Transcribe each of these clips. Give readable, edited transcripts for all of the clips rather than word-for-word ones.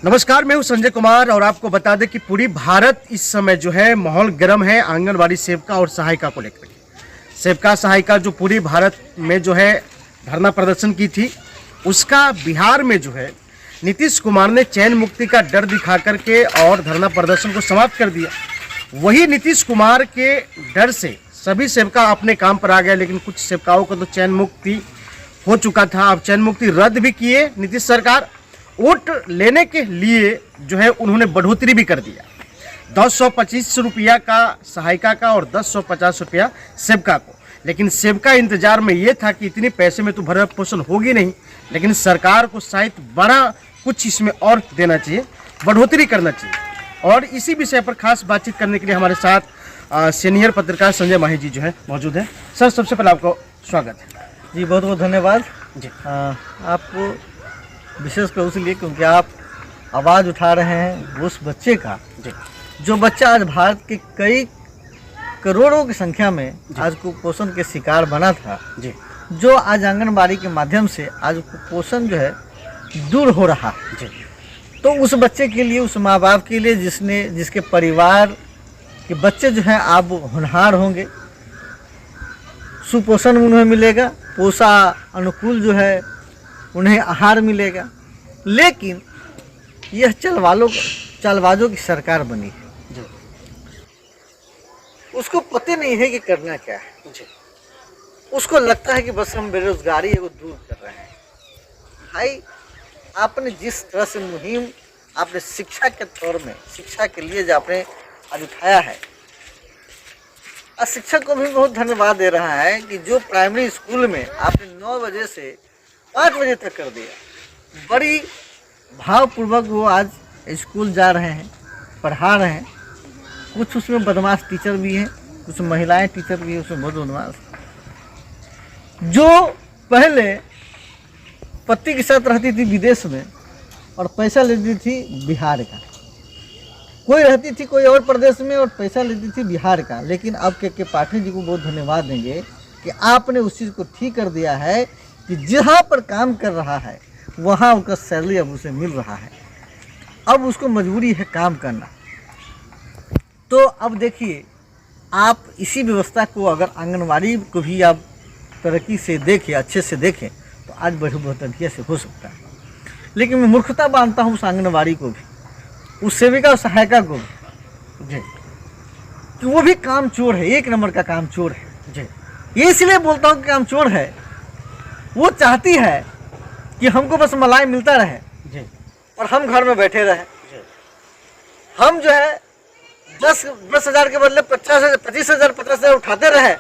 नमस्कार, मैं हूं संजय कुमार और आपको बता दें कि पूरी भारत इस समय जो है माहौल गर्म है आंगनवाड़ी सेविका और सहायिका को लेकर के। सेविका सहायिका जो पूरी भारत में जो है धरना प्रदर्शन की थी, उसका बिहार में जो है नीतीश कुमार ने चैन मुक्ति का डर दिखा करके और धरना प्रदर्शन को समाप्त कर दिया। वही नीतीश कुमार के डर से सभी सेविका अपने काम पर आ गए, लेकिन कुछ सेविकाओं को तो चैन मुक्ति हो चुका था। अब चैन मुक्ति रद्द भी किए नीतीश सरकार। वोट लेने के लिए जो है उन्होंने बढ़ोतरी भी कर दिया, 1025 रुपया का सहायिका का और 1050 रुपया सेविका को। लेकिन सेविका इंतजार में ये था कि इतने पैसे में तो भरण पोषण होगी नहीं, लेकिन सरकार को शायद बड़ा कुछ इसमें और देना चाहिए, बढ़ोतरी करना चाहिए। और इसी विषय पर खास बातचीत करने के लिए हमारे साथ सीनियर पत्रकार संजय माही जी जो है मौजूद है। सर, सबसे पहले आपको स्वागत है जी। बहुत बहुत धन्यवाद जी। आपको विशेषकर इसलिए क्योंकि आप आवाज़ उठा रहे हैं उस बच्चे का जी, जो बच्चा आज भारत के कई करोड़ों की संख्या में आज कुपोषण के शिकार बना था जी, जो आज आंगनबाड़ी के माध्यम से आज कुपोषण जो है दूर हो रहा है जी। तो उस बच्चे के लिए, उस माँ बाप के लिए जिसके परिवार के बच्चे जो हैं आप होनहार होंगे, सुपोषण उन्हें मिलेगा, पोषा अनुकूल जो है उन्हें आहार मिलेगा। लेकिन यह चालबाजों की सरकार बनी है, उसको पता नहीं है कि करना क्या है। उसको लगता है कि बस हम बेरोजगारी को दूर कर रहे हैं। भाई, आपने जिस तरह से मुहिम आपने शिक्षा के तौर में, शिक्षा के लिए जो आपने आज उठाया है, और शिक्षक को भी बहुत धन्यवाद दे रहा है कि जो प्राइमरी स्कूल में आपने 9 बजे से 5 बजे तक कर दिया। बड़ी भावपूर्वक वो आज स्कूल जा रहे हैं, पढ़ा रहे हैं। कुछ उसमें बदमाश टीचर भी हैं, कुछ महिलाएं टीचर भी हैं उसमें बहुत बदमाश, जो पहले पति के साथ रहती थी विदेश में और पैसा लेती थी बिहार का, कोई रहती थी कोई और प्रदेश में और पैसा लेती थी बिहार का। लेकिन अब के पाठक जी को बहुत धन्यवाद देंगे कि आपने उस चीज़ को ठीक कर दिया है कि जहाँ पर काम कर रहा है वहाँ उसका सैलरी अब उसे मिल रहा है। अब उसको मजबूरी है काम करना। तो अब देखिए, आप इसी व्यवस्था को अगर आंगनवाड़ी को भी आप तरक्की से देखें, अच्छे से देखें, तो आज बड़ी बढ़िया से हो सकता है। लेकिन मैं मूर्खता मानता हूँ उस आंगनवाड़ी को भी, उस सेविका और सहायिका को भी, कि वो भी काम चोर है, 1 नंबर का काम चोर है जी। ये इसलिए बोलता हूँ कि काम चोर है, वो चाहती है कि हमको बस मलाई मिलता रहे जी, और हम घर में बैठे रहे जी। हम जो है 10,000 के बदले 25,000 50,000 उठाते रहे,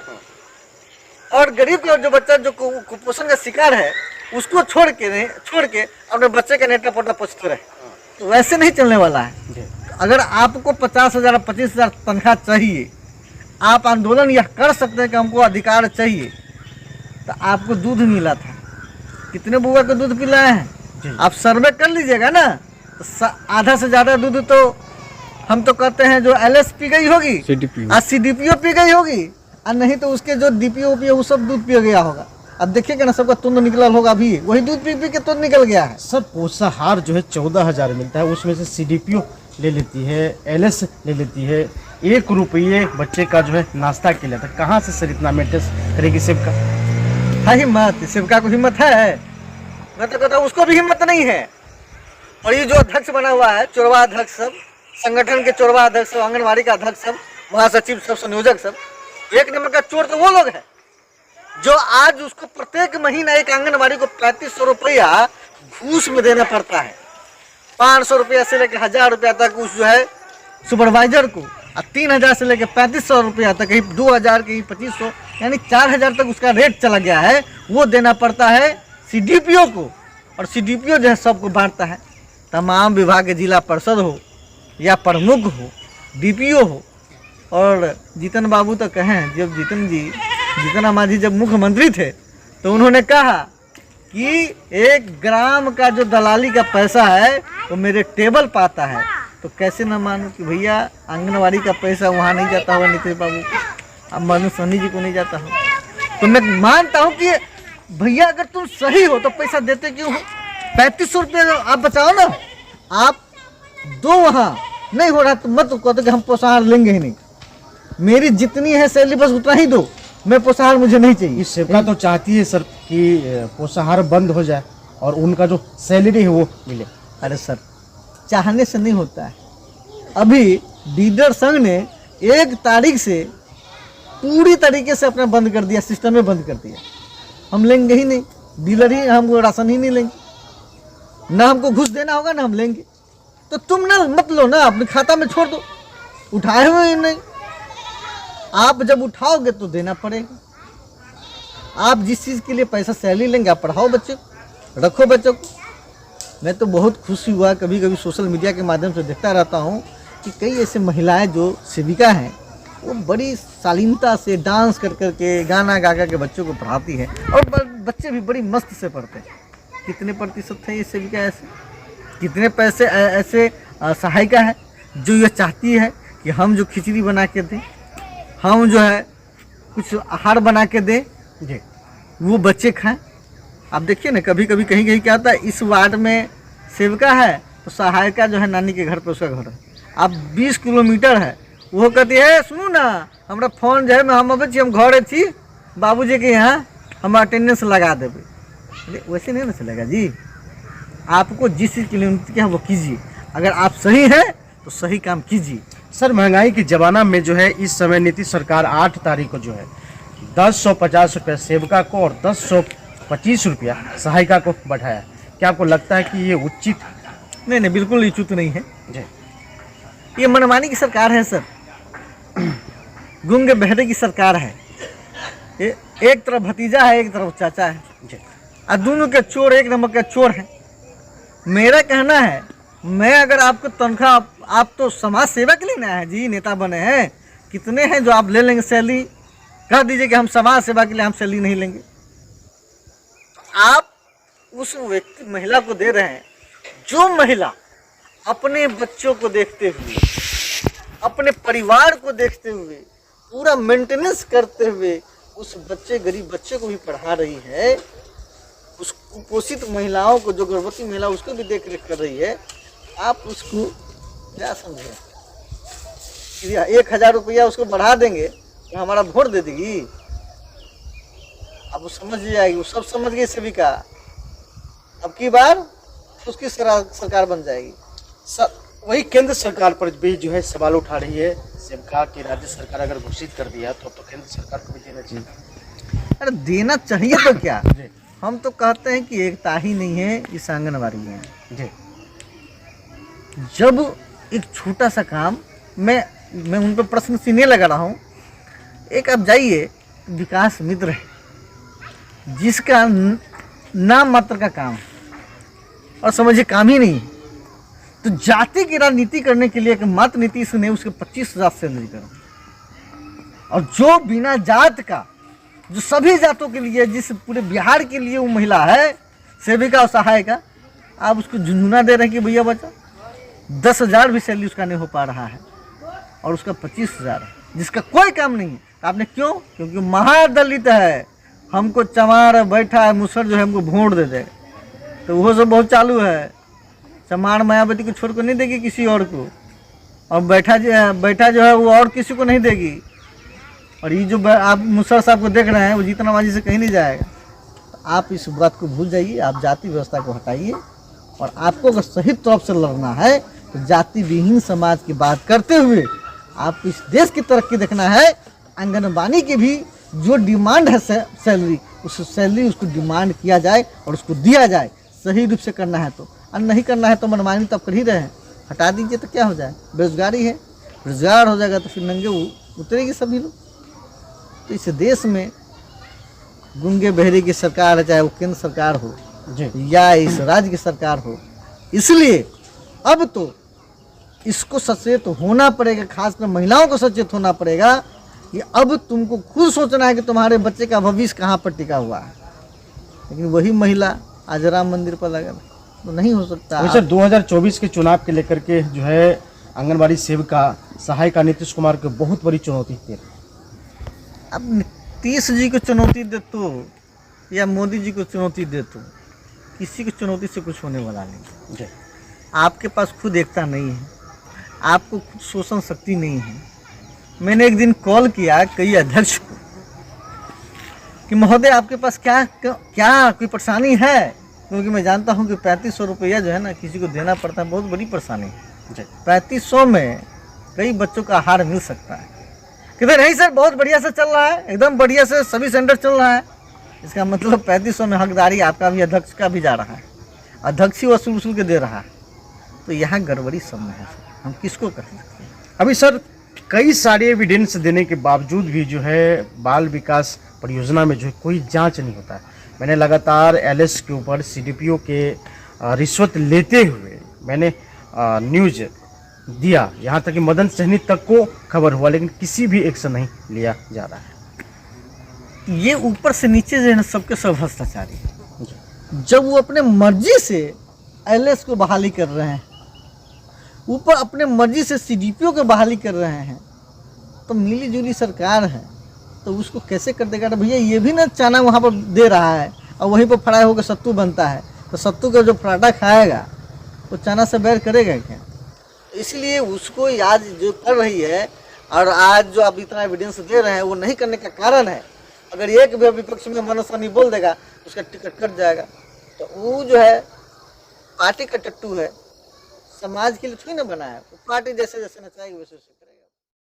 और गरीब का जो बच्चा जो कुपोषण का शिकार है उसको छोड़ के अपने बच्चे का नेटा पोटा पोछते रहे। तो वैसे नहीं चलने वाला है। अगर आपको 50,000 25,000 तनख्वाह चाहिए, आप आंदोलन यह कर सकते हैं कि हमको अधिकार चाहिए, तो आपको दूध मिला था, कितने बुआ को दूध पिलाए हैं आप सर्वे कर लीजिएगा ना, तो आधा से ज़्यादा दूध तो हम तो कहते हैं जो LS पी गई होगी, CDPO पी गई होगी, और नहीं तो उसके जो DPO वो सब दूध पी गया होगा। अब देखिएगा ना, सबका तुंद निकला होगा, अभी वही दूध पी के तुंद निकल गया है। सर, पोषाहार जो है 14,000 मिलता है, उसमें से CDPO ले लेती है, LS ले लेती है, 1 रुपये बच्चे का जो है नाश्ता के लिए था। कहाँ से सर इतना मेंटेन करेगी सेविका? है हिम्मत, सेविका को हिम्मत है? मैं तो कहता हूँ उसको भी हिम्मत नहीं है। और ये जो अध्यक्ष बना हुआ है, चोरवा अध्यक्ष सब, संगठन के चोरवा अध्यक्ष सब, आंगनबाड़ी का अध्यक्ष सब, महासचिव सब, संयोजक सब, 1 नंबर का चोर तो वो लोग हैं जो आज उसको प्रत्येक महीना एक आंगनबाड़ी को 3500 रुपया घूस में देना पड़ता है। 500 रुपया से लेकर 1000 रुपया तक उस जो है सुपरवाइजर को, और 3000 से लेकर 3500 रुपया तक, कहीं 2000, कहीं 2500, यानी 4000 तक उसका रेट चला गया है। वो देना पड़ता है CDPO को, और CDPO जो है सबको बांटता है। तमाम विभाग के जिला परिषद हो या प्रमुख हो, DPO हो। और जीतन बाबू तो कहें, जब जीतन मांझी जब मुख्यमंत्री थे तो उन्होंने कहा कि 1 ग्राम का जो दलाली का पैसा है वो मेरे टेबल पर आता है। तो कैसे न मानूं कि भैया आंगनवाड़ी का पैसा वहाँ नहीं जाता होगा नीतीश बाबू को, अब मनु सोनी जी को नहीं जाता हो। तो मैं मानता हूँ कि भैया अगर तुम सही हो तो पैसा देते क्यों हो? 3500 रुपये आप बचाओ ना। आप दो वहाँ नहीं हो रहा तो मत कहते कि हम पोषाहार लेंगे ही नहीं। मेरी जितनी है सैलरी बस उतना ही दो, मैं पोषाहार मुझे नहीं चाहिए। इस सेविका तो चाहती है सर कि पोषाहार बंद हो जाए और उनका जो सैलरी है वो मिले। अरे सर, चाहने से नहीं होता है। अभी डीलर संघ ने 1 तारीख से पूरी तरीके से अपना बंद कर दिया, सिस्टम में बंद कर दिया। हम लेंगे ही नहीं, डीलर ही हमको राशन ही नहीं लेंगे, ना हमको घूस देना होगा ना हम लेंगे। तो तुम ना मत लो ना, अपने खाता में छोड़ दो, उठाए हुए ही नहीं। आप जब उठाओगे तो देना पड़ेगा। आप जिस चीज़ के लिए पैसा सैलरी लेंगे आप पढ़ाओ बच्चे को, रखो बच्चों को। मैं तो बहुत खुशी हुआ, कभी कभी सोशल मीडिया के माध्यम से देखता रहता हूँ कि कई ऐसे महिलाएं जो सेविका हैं वो बड़ी शालीनता से डांस कर कर के, गाना गा गा के बच्चों को पढ़ाती है और बच्चे भी बड़ी मस्त से पढ़ते हैं। कितने प्रतिशत है ये सेविका ऐसे, कितने पैसे ऐसे सहायिका है जो ये चाहती है कि हम जो खिचड़ी बना के दें, हम जो है कुछ आहार बना के दें जी, वो बच्चे खाएं। आप देखिए ना, कभी कभी कहीं कहीं क्या होता है, इस वार्ड में सेविका है तो सहायिका जो है नानी के घर पे उसका घर है। आप 20 किलोमीटर है, वो कहती है सुनो ना हमारा फोन जो है हम अबे हम घर थी बाबूजी के यहाँ, हम अटेंडेंस लगा देवे। वैसे नहीं ना चलेगा जी। आपको जिस चीज़ के लिए उन्नति है वो कीजिए, अगर आप सही हैं तो सही काम कीजिए। सर महंगाई के ज़माना में जो है इस समय नीतीश सरकार 8 तारीख को जो है 1050 रुपये सेविका को और 1025 रुपया सहायिका को बढ़ाया। क्या आपको लगता है कि ये उचित? नहीं नहीं, बिल्कुल उचित नहीं है जी। ये मनमानी की सरकार है सर, गूंगे बहरे की सरकार है। ये एक तरफ भतीजा है, एक तरफ चाचा है जी। और दोनों के चोर एक नंबर के चोर हैं। मेरा कहना है, मैं अगर आपको तनख्वाह, आप तो समाज सेवा के लिए ना है जी, नेता बने हैं, कितने हैं जो आप ले लेंगे सैलरी? कह दीजिए कि हम समाज सेवा के लिए हम सैलरी नहीं लेंगे। आप उस व्यक्ति महिला को दे रहे हैं जो महिला अपने बच्चों को देखते हुए, अपने परिवार को देखते हुए, पूरा मेंटेनेंस करते हुए उस बच्चे, गरीब बच्चे को भी पढ़ा रही है, उस कुपोषित महिलाओं को, जो गर्भवती महिला उसको भी देख रेख कर रही है। आप उसको क्या समझे? 1000 रुपया उसको बढ़ा देंगे तो हमारा वोट दे देगी? अब वो समझ जाएगी, वो सब समझ गई सेविका। अब की बार उसकी सरकार बन जाएगी। सर वही केंद्र सरकार पर भी जो है सवाल उठा रही है, सेविका की राज्य सरकार अगर घोषित कर दिया तो केंद्र सरकार को भी देना चाहिए। अरे देना चाहिए तो क्या, हम तो कहते हैं कि एकता ही नहीं है, इस आंगनबाड़ी में जी। जब एक छोटा सा काम, मैं उन पर प्रश्न सीने लगा रहा हूँ। एक आप जाइए, विकास मित्र है जिसका नाम मात्र का काम और समझिए काम ही नहीं, तो जाति की राजनीति करने के लिए एक मात्र नीतीश ने उसके 25,000 सैलरी करो। और जो बिना जात का, जो सभी जातों के लिए, जिस पूरे बिहार के लिए वो महिला है सेविका और सहायिका, आप उसको झुंझुना दे रहे हैं कि भैया बचा 10,000 भी सैलरी उसका नहीं हो पा रहा है और उसका 25,000 है, जिसका कोई काम नहीं है। आपने क्यों? क्योंकि महादलित है, हमको चमार बैठा है मुसर जो है हमको वोट दे दे, तो वो सब बहुत चालू है। चमार मायावती को छोड़ कर नहीं देगी किसी और को, और बैठा जो है वो और किसी को नहीं देगी। और ये जो आप मुसर साहब को देख रहे हैं वो जीतना बाजी से कहीं नहीं जाएगा। तो आप इस बात को भूल जाइए, आप जाति व्यवस्था को हटाइए, और आपको अगर सही तरफ से लड़ना है तो जाति विहीन समाज की बात करते हुए आप इस देश की तरक्की देखना है। आंगनबाड़ी की भी जो डिमांड है सैलरी, उस सैलरी उसको डिमांड किया जाए और उसको दिया जाए, सही रूप से करना है तो। और नहीं करना है तो मनमानी तो आप कर ही रहे हैं, हटा दीजिए तो क्या हो जाए? बेरोजगारी है, रोजगार हो जाएगा तो फिर नंगे उतरेगी सभी लोग। तो इस देश में गूंगे बहरे की सरकार है, चाहे वो केंद्र सरकार हो या इस राज्य की सरकार हो, इसलिए अब तो इसको सचेत होना पड़ेगा, खासकर महिलाओं को सचेत होना पड़ेगा कि अब तुमको खुद सोचना है कि तुम्हारे बच्चे का भविष्य कहाँ पर टिका हुआ है। लेकिन वही महिला आज राम मंदिर पर लगा, तो नहीं हो सकता। सर 2024 के चुनाव के लेकर के जो है आंगनबाड़ी सेविका सहायिका नीतीश कुमार को बहुत बड़ी चुनौती थी। अब नीतीश जी को चुनौती दे तो या मोदी जी को चुनौती दे तो किसी को चुनौती से कुछ होने वाला नहीं। आपके पास खुद एकता नहीं है, आपको खुद शोषण शक्ति नहीं है। मैंने एक दिन कॉल किया कई अध्यक्ष को कि महोदय आपके पास क्या कोई परेशानी है, क्योंकि मैं जानता हूं कि 3500 रुपया जो है ना किसी को देना पड़ता है, बहुत बड़ी परेशानी है। 3500 में कई बच्चों का आहार मिल सकता है। कहते नहीं सर बहुत बढ़िया से चल रहा है, एकदम बढ़िया से सभी सेंटर चल रहा है। इसका मतलब 3500 में हकदारी आपका भी, अध्यक्ष का भी जा रहा है, अध्यक्ष ही वसूल के दे रहा है। तो यहाँ गड़बड़ी सब में है सर, हम किसको कर सकते हैं। अभी सर कई सारे एविडेंस देने के बावजूद भी जो है बाल विकास परियोजना में जो है कोई जांच नहीं होता है। मैंने लगातार एलएस के ऊपर सीडीपीओ के रिश्वत लेते हुए मैंने न्यूज दिया, यहाँ तक कि मदन सहनी तक को खबर हुआ, लेकिन किसी भी एक्शन नहीं लिया जा रहा है। ये ऊपर से नीचे जो है ना सबके सब भ्रष्टाचारी है। जब वो अपने मर्जी से एलएस को बहाली कर रहे हैं, ऊपर अपने मर्जी से सीडीपीओ को बहाली कर रहे हैं, तो मिली जुली सरकार है तो उसको कैसे कर देगा। तो भैया ये भी ना चाना वहाँ पर दे रहा है और वहीं पर फ्राई होकर सत्तू बनता है, तो सत्तू का जो पराठा खाएगा वो चाना से बैर करेगा क्या। इसलिए उसको आज जो कर रही है और आज जो आप इतना एविडेंस दे रहे हैं वो नहीं करने का कारण है, अगर एक भी विपक्ष में मनसानी बोल देगा उसका टिकट कट जाएगा। तो वो जो है पार्टी का टट्टू है, समाज के लिए थोड़ी ना बना है, पार्टी जैसे जैसे नचाएगी वैसे वैसे